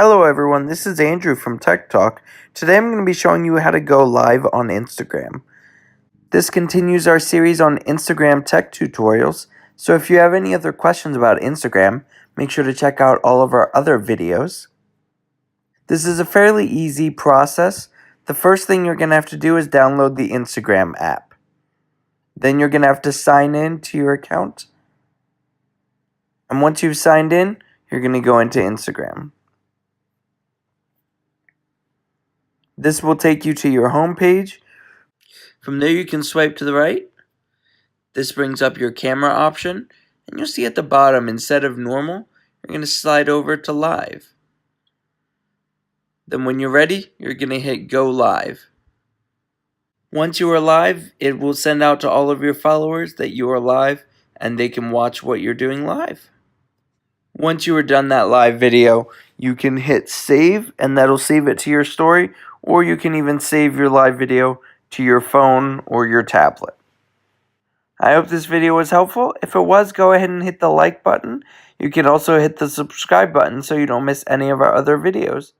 Hello everyone, this is Andrew from Tech Talk. Today I'm going to be showing you how to go live on Instagram. This continues our series on Instagram tech tutorials, so if you have any other questions about Instagram, make sure to check out all of our other videos. This is a fairly easy process. The first thing you're going to have to do is download the Instagram app. Then you're going to have to sign in to your account. And once you've signed in, you're going to go into Instagram. This will take you to your home page. From there you can swipe to the right. This brings up your camera option, and you'll see at the bottom, instead of normal, you're going to slide over to live. Then when you're ready, you're going to hit go live. Once you are live, it will send out to all of your followers that you are live, and they can watch what you're doing live. Once you are done that live video, you can hit save, and that'll save it to your story, or you can even save your live video to your phone or your tablet. I hope this video was helpful. If it was, go ahead and hit the like button. You can also hit the subscribe button so you don't miss any of our other videos.